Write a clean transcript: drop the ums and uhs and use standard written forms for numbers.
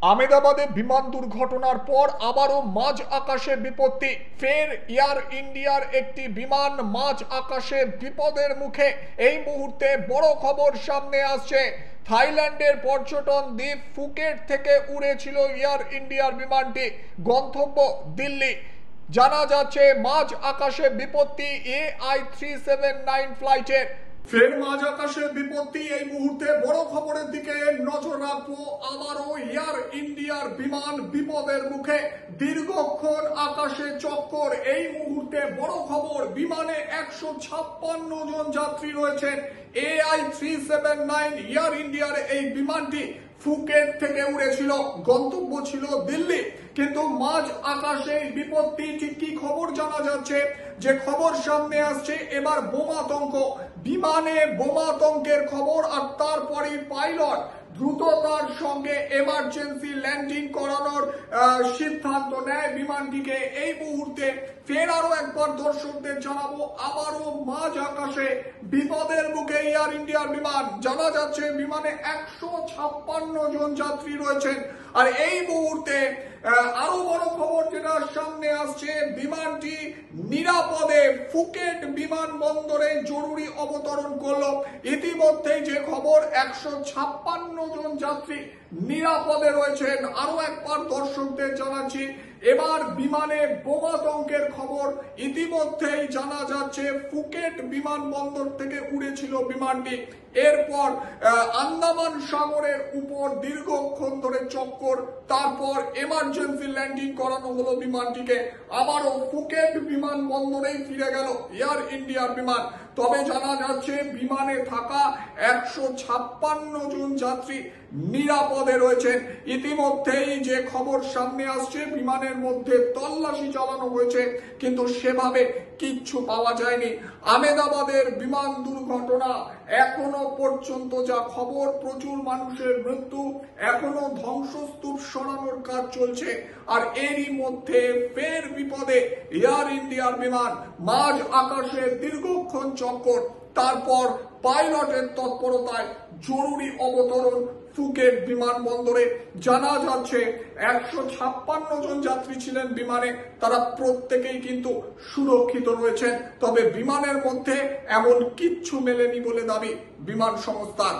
আহমেদাবাদে বিমান দুর্ঘটনার পর আবারও মাঝ আকাশে বিপত্তি। ফের এয়ার ইন্ডিয়ার একটি বিমান মাঝ আকাশে বিপদের মুখে। এই মুহূর্তে বড় খবর সামনে আসছে। থাইল্যান্ডের পর্যটন দ্বীপ ফুকেট থেকে উড়েছিল এয়ার ইন্ডিয়ার বিমানটি, গন্তব্য দিল্লি। জানা যাচ্ছে মাঝ আকাশে বিপত্তি AI379 ফ্লাইটের। ফের মাঝ আকাশে বিপত্তি। এই মুহূর্তে বড় খবরের দিকে নজর রাখবো। আবারও এয়ার ইন্ডিয়ার বিমান বিপদের মুখে, দীর্ঘক্ষণ আকাশে চক্কর। এই মুহূর্তে বড় খবর, বিমানে 156 জন যাত্রী রয়েছেন। AI379 এয়ার ইন্ডিয়ার এই বিমানটি ফুকেট থেকে উড়েছিল, গন্তব্য ছিল দিল্লি। কিন্তু মাঝ আকাশে বিপত্তি। ঠিক কি খবর জানা যাচ্ছে? যে খবর সামনে আসছে এবার বোমাতঙ্ক, বিমানে বোমাতঙ্কের খবর। আর তারপরে পাইলট দ্রুততার সঙ্গে এমার্জেন্সি ল্যান্ডিং করানোর সিদ্ধান্ত নেয় বিমানটিকে। এই মুহূর্তে ফের আরো একবার দর্শকদের জানাবো, আবারও মাঝ আকাশে বিপদের মুখে এয়ার ইন্ডিয়ার বিমান। জানা যাচ্ছে বিমানে 156 জন যাত্রী রয়েছেন। আর এই মুহূর্তে আরো বড় খবর যেটা সামনে আসছে, বিমানটি নিরাপদে ফুকেট বিমানবন্দরে জরুরি অবতরণ করলো। ইতিমধ্যেই যে খবর, 156 জন যাত্রী নিরাপদে রয়েছেন। আরো একবার দর্শকদের জানাচ্ছি, এবার বিমানে বোমাতঙ্কের খবর। ইতিমধ্যেই জানা যাচ্ছে ফুকেট বিমানবন্দর থেকে উড়েছিল বিমানটি। এরপর আন্দামান সাগরের উপর দীর্ঘক্ষণ ধরে চক্কর, তারপর এমার্জেন্সি ল্যান্ডিং করানো হলো বিমানটিকে। আবারও ফুকেট বিমানবন্দরেই ফিরে গেল এয়ার ইন্ডিয়ার বিমান। তবে জানা যাচ্ছে বিমানে থাকা 156 জন যাত্রী নিরাপদে রয়েছেন। ইতিমধ্যেই যে খবর সামনে আসছে, বিমানের মধ্যে তল্লাশি চালানো হয়েছে, কিন্তু সেভাবে কিচ্ছু পাওয়া যায়নি। আহমেদাবাদের বিমান দুর্ঘটনা এখনো পর্যন্ত যা খবর, প্রচুর মানুষের মৃত্যু, এখনো ধ্বংসস্তূপ সরানোর কাজ চলছে। আর এরই মধ্যে ফের বিপদে এয়ার ইন্ডিয়ার বিমান, মাঝ আকাশে দীর্ঘক্ষণ চক্কর, তারপর পাইলটের তৎপরতায় জরুরি অবতরণ ফুকেট বিমানবন্দরে। জানা যাচ্ছে 156 জন যাত্রী ছিলেন বিমানে, তারা প্রত্যেকেই কিন্তু সুরক্ষিত রয়েছেন। তবে বিমানের মধ্যে এমন কিচ্ছু মেলেনি বলে দাবি বিমান সংস্থার।